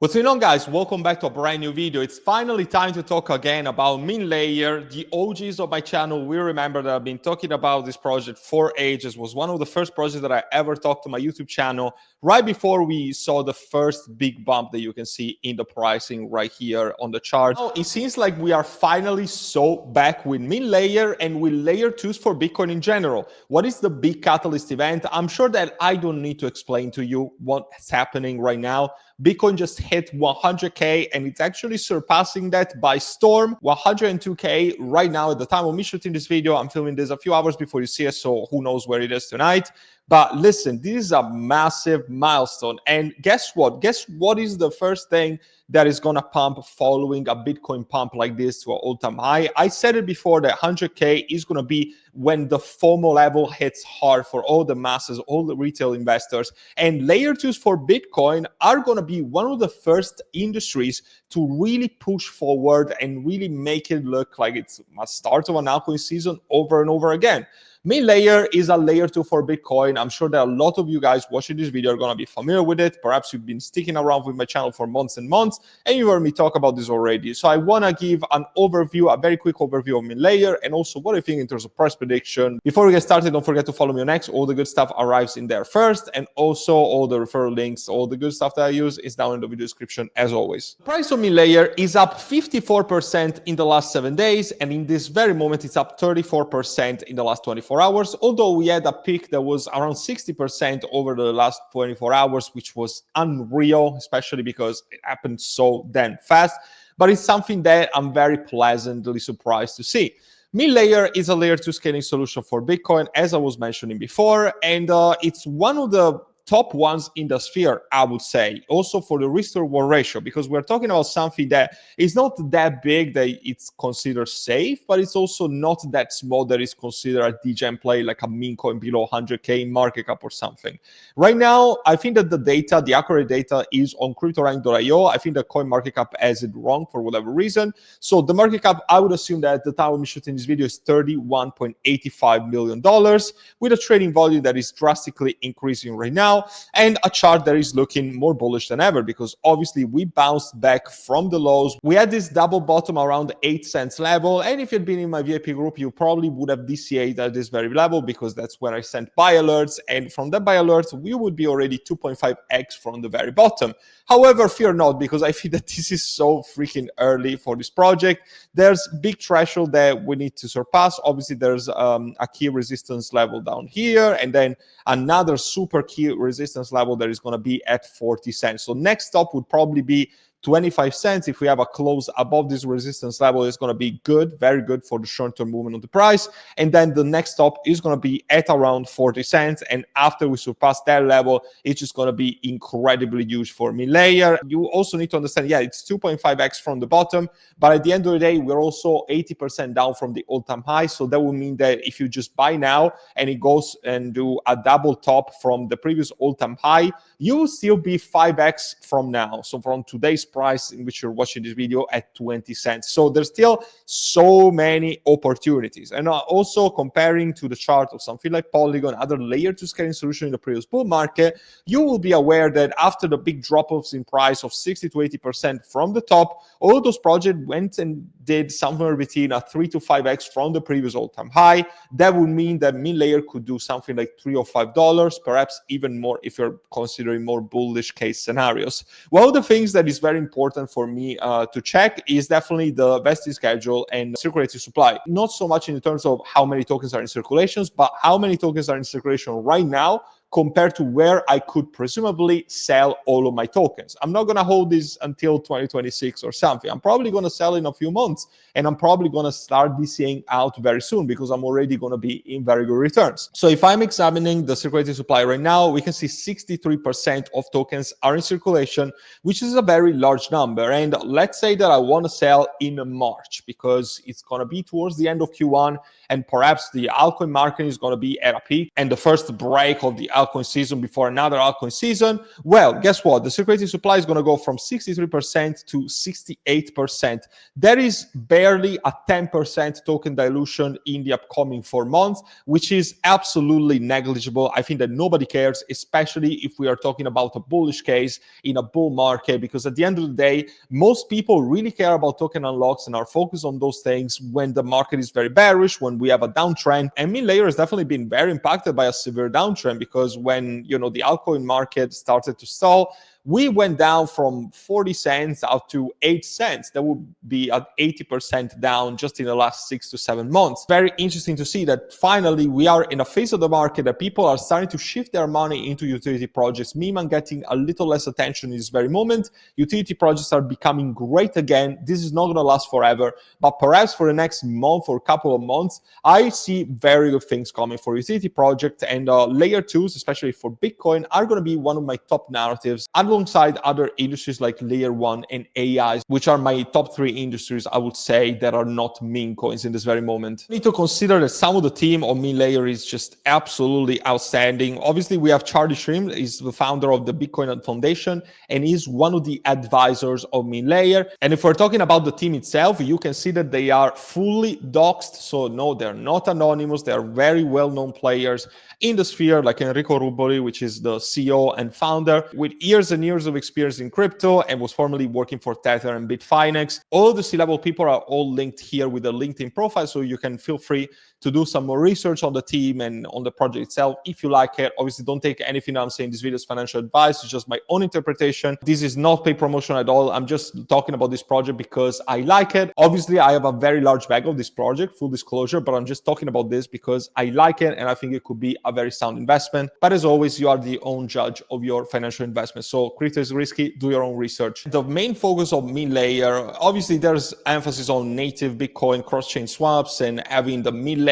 What's going on, guys? Welcome back to a brand new video. It's finally time to talk again about Mintlayer. The OGs of my channel will remember that I've been talking about this project for ages. It was one of the first projects that I ever talked to my YouTube channel right before we saw the first big bump that you can see in the pricing right here on the chart. Now, it seems like we are finally so back with Mintlayer and with layer 2s for Bitcoin in general. What is the big catalyst event? I'm sure that I don't need to explain to you what's happening right now. Bitcoin just hit 100K and it's actually surpassing that by storm. 102K right now at the time of me shooting this video. I'm filming this a few hours before you see it, so who knows where it is tonight. But listen, this is a massive milestone. And guess what? Guess what is the first thing that is going to pump following a Bitcoin pump like this to an all-time high? I said it before that 100K is going to be when the FOMO level hits hard for all the masses, all the retail investors. And layer 2s for Bitcoin are going to be one of the first industries to really push forward and really make it look like it's a start of an altcoin season over and over again. Mintlayer is a layer 2 for Bitcoin. I'm sure that a lot of you guys watching this video are going to be familiar with it. Perhaps you've been sticking around with my channel for months and months, and you've heard me talk about this already. So I want to give an overview, a very quick overview of Mintlayer, and also what I think in terms of price prediction. Before we get started, don't forget to follow me on X. All the good stuff arrives in there first, and also all the referral links, all the good stuff that I use is down in the video description as always. The price of Mintlayer is up 54% in the last 7 days, and in this very moment, it's up 34% in the last 24 hours, although we had a peak that was around 60% over the last 24 hours, which was unreal, especially because it happened so damn fast. But it's something that I'm very pleasantly surprised to see. Mintlayer is a layer 2 scaling solution for Bitcoin, as I was mentioning before, and it's one of the top ones in the sphere, I would say, also for the risk to reward ratio, because we're talking about something that is not that big that it's considered safe, but it's also not that small that is considered a degen play like a meme coin below 100K market cap or something. Right now, I think that the data, the accurate data is on cryptorank.io. I think the coin market cap has it wrong for whatever reason. So the market cap, I would assume that at the time of me shooting this video is $31.85 million with a trading volume that is drastically increasing right now, and a chart that is looking more bullish than ever because obviously we bounced back from the lows. We had this double bottom around the 8 cents level, and if you'd been in my VIP group, you probably would have DCA'd at this very level because that's where I sent buy alerts, and from that buy alert we would be already 2.5x from the very bottom. However, fear not, because I feel that this is so freaking early for this project. There's big threshold that we need to surpass. Obviously there's a key resistance level down here, and then another super key resistance level that is going to be at 40 cents. So next stop would probably be 25 cents. If we have a close above this resistance level, it's going to be good, very good for the short-term movement of the price. And then the next stop is going to be at around 40 cents. And after we surpass that level, it's just going to be incredibly huge for Mintlayer. You also need to understand, yeah, it's 2.5x from the bottom, but at the end of the day, we're also 80% down from the all-time high. So that would mean that if you just buy now and it goes and do a double top from the previous all-time high, you will still be 5x from now. So from today's price in which you're watching this video at 20 cents. So there's still so many opportunities. And also comparing to the chart of something like Polygon, other layer 2 scaling solution in the previous bull market, you will be aware that after the big drop-offs in price of 60 to 80% from the top, all those projects went and did somewhere between a 3 to 5x from the previous all-time high. That would mean that Mintlayer could do something like $3 or $5, perhaps even more if you're considering more bullish case scenarios. One of the things that is very important for me to check is definitely the vesting schedule and circulating supply. Not so much in terms of how many tokens are in circulations, but how many tokens are in circulation right now compared to where I could presumably sell all of my tokens. I'm not going to hold this until 2026 or something. I'm probably going to sell in a few months, and I'm probably going to start DCing out very soon because I'm already going to be in very good returns. So if I'm examining the circulating supply right now, we can see 63% of tokens are in circulation, which is a very large number. And let's say that I want to sell in March because it's going to be towards the end of Q1, and perhaps the altcoin market is going to be at a peak, and the first break of the altcoin season before another altcoin season. Well, guess what? The circulating supply is going to go from 63% to 68%. There is barely a 10% token dilution in the upcoming 4 months, which is absolutely negligible. I think that nobody cares, especially if we are talking about a bullish case in a bull market, because at the end of the day, most people really care about token unlocks and are focused on those things when the market is very bearish, when we have a downtrend. And Mintlayer has definitely been very impacted by a severe downtrend, because when the altcoin market started to stall, we went down from 40 cents out to 8 cents. That would be at 80% down just in the last 6 to 7 months. Very interesting to see that finally we are in a phase of the market that people are starting to shift their money into utility projects. Meme getting a little less attention in this very moment. Utility projects are becoming great again. This is not going to last forever, but perhaps for the next month or couple of months, I see very good things coming for utility projects, and layer 2s, especially for Bitcoin, are going to be one of my top narratives, alongside other industries like layer 1 and AI, which are my top 3 industries, I would say, that are not meme coins in this very moment. You need to consider that some of the team on Mintlayer is just absolutely outstanding. Obviously, we have Charlie Shrim, he's the founder of the Bitcoin Foundation, and he's one of the advisors of Mintlayer. And if we're talking about the team itself, you can see that they are fully doxed. So no, they're not anonymous. They are very well-known players in the sphere, like Enrico Ruboli, which is the CEO and founder, with years and years of experience in crypto and was formerly working for Tether and Bitfinex. All the C-level people are all linked here with a LinkedIn profile, so you can feel free to do some more research on the team and on the project itself if you like it. Obviously, don't take anything I'm saying in this video as financial advice. It's just my own interpretation. This is not paid promotion at all. I'm just talking about this project because I like it. Obviously, I have a very large bag of this project, full disclosure, but I'm just talking about this because I like it and I think it could be a very sound investment. But as always, you are the own judge of your financial investment. So crypto is risky, do your own research. The main focus of Mintlayer, obviously there's emphasis on native Bitcoin cross-chain swaps and having the Mintlayer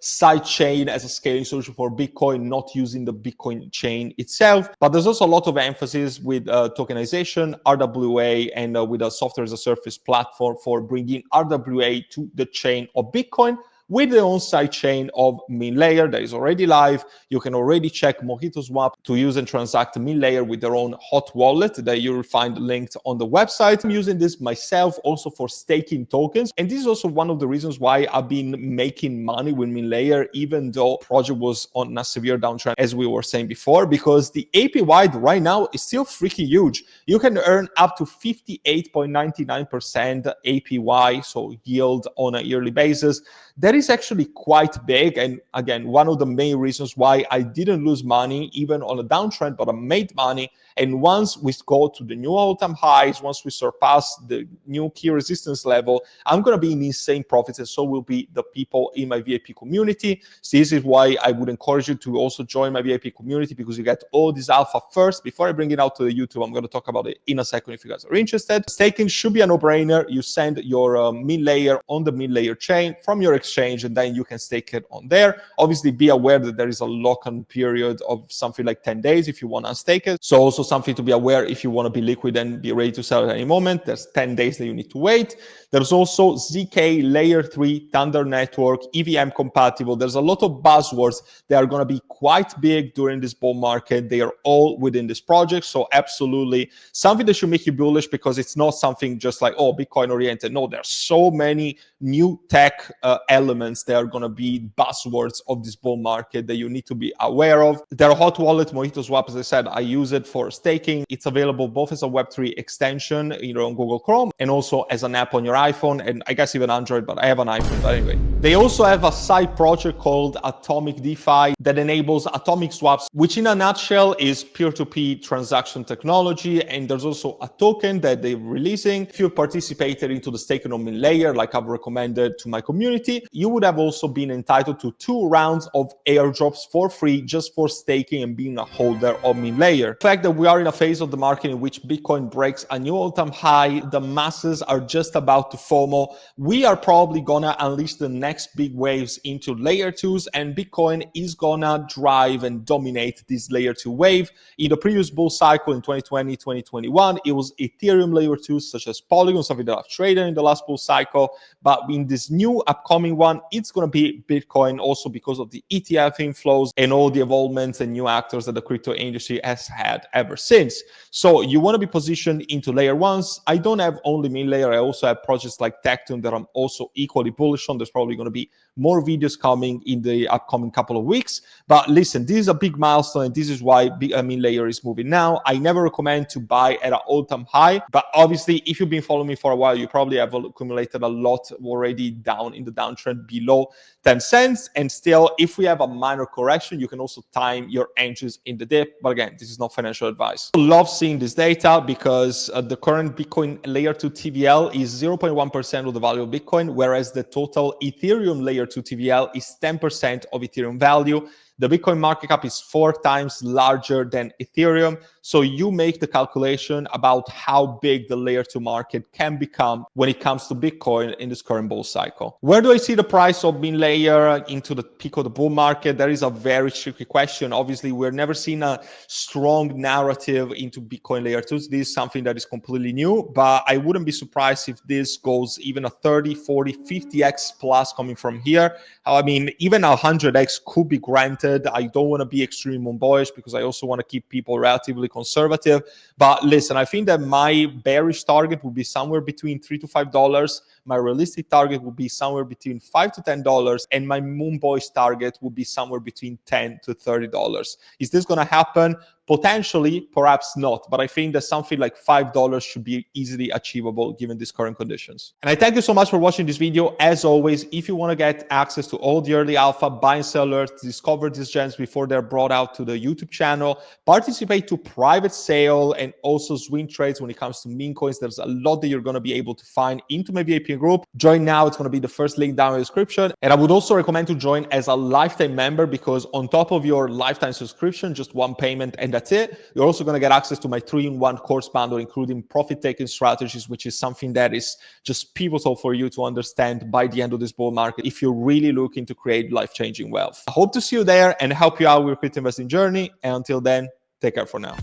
sidechain as a scaling solution for Bitcoin, not using the Bitcoin chain itself. But there's also a lot of emphasis with tokenization, RWA, and with a software as a service platform for bringing RWA to the chain of Bitcoin, with the on-site chain of Mintlayer that is already live. You can already check Mojito Swap to use and transact Mintlayer with their own hot wallet that you will find linked on the website. I'm using this myself also for staking tokens. And this is also one of the reasons why I've been making money with Mintlayer, even though the project was on a severe downtrend, as we were saying before, because the APY right now is still freaking huge. You can earn up to 58.99% APY, so yield on a yearly basis. That is actually quite big. And again, one of the main reasons why I didn't lose money, even on a downtrend, but I made money. And once we go to the new all-time highs, once we surpass the new key resistance level, I'm going to be in insane profits, and so will be the people in my VIP community. So this is why I would encourage you to also join my VIP community, because you get all this alpha first before I bring it out to the YouTube. I'm going to talk about it in a second if you guys are interested. Staking should be a no-brainer. You send your Mintlayer on the Mintlayer chain from your exchange, and then you can stake it on there. Obviously, be aware that there is a lock-on period of something like 10 days if you want to stake it. So also something to be aware if you want to be liquid and be ready to sell at any moment. There's 10 days that you need to wait. There's also ZK Layer 3 Thunder Network, EVM compatible. There's a lot of buzzwords that are going to be quite big during this bull market. They are all within this project. So absolutely something that should make you bullish, because it's not something just like, oh, Bitcoin oriented. No, there's so many new tech elements that are going to be buzzwords of this bull market that you need to be aware of. Their hot wallet, Mojito Swap, as I said, I use it for staking. It's available both as a Web3 extension on Google Chrome and also as an app on your iPhone, and I guess even Android, but I have an iPhone. But anyway, they also have a side project called Atomic DeFi that enables atomic swaps, which in a nutshell is peer-to-peer transaction technology. And there's also a token that they're releasing. If you participated into the staking on Mintlayer, like I've recommended to my community, you would have also been entitled to 2 rounds of airdrops for free just for staking and being a holder of Mintlayer. The fact that we are in a phase of the market in which Bitcoin breaks a new all-time high, the masses are just about to FOMO. We are probably gonna unleash the next big waves into layer 2s, and Bitcoin is gonna drive and dominate this layer 2 wave. In the previous bull cycle in 2020, 2021, it was Ethereum layer 2s such as Polygon, something that I've traded in the last bull cycle. But in this new upcoming one, one, it's going to be Bitcoin, also because of the ETF inflows and all the evolvements and new actors that the crypto industry has had ever since. So you want to be positioned into layer ones. I don't have only Mintlayer. I also have projects like Tectum that I'm also equally bullish on. There's probably going to be more videos coming in the upcoming couple of weeks. But listen, this is a big milestone, and this is why Mintlayer is moving now. I never recommend to buy at an all-time high, but obviously, if you've been following me for a while, you probably have accumulated a lot already down in the downtrend below 10 cents. And still, if we have a minor correction, you can also time your entries in the dip. But again, this is not financial advice. I love seeing this data because the current Bitcoin layer 2 TVL is 0.1% of the value of Bitcoin, whereas the total Ethereum layer 2 TVL is 10% of Ethereum value. The Bitcoin market cap is 4 times larger than Ethereum. So you make the calculation about how big the layer 2 market can become when it comes to Bitcoin in this current bull cycle. Where do I see the price of Mintlayer into the peak of the bull market? That is a very tricky question. Obviously, we've never seen a strong narrative into Bitcoin layer 2s. This is something that is completely new, but I wouldn't be surprised if this goes even a 30, 40, 50x plus coming from here. I mean, even 100x could be granted. I don't want to be extremely bullish because I also want to keep people relatively conservative. But listen, I think that my bearish target would be somewhere between $3 to $5. My realistic target would be somewhere between $5 to $10, and my moon bullish target would be somewhere between $10 to $30. Is this going to happen? Potentially, perhaps not, but I think that something like $5 should be easily achievable given these current conditions. And I thank you so much for watching this video. As always, if you want to get access to all the early alpha, buy and sell alerts, discover these gems before they're brought out to the YouTube channel, participate to private sale, and also swing trades when it comes to meme coins, there's a lot that you're going to be able to find into my VIP group. Join now. It's going to be the first link down in the description. And I would also recommend to join as a lifetime member, because on top of your lifetime subscription, just one payment and that's it, you're also going to get access to my 3-in-1 course bundle, including profit-taking strategies, which is something that is just pivotal for you to understand by the end of this bull market if you're really looking to create life-changing wealth. I hope to see you there and help you out with your crypto investing journey. And until then, take care for now.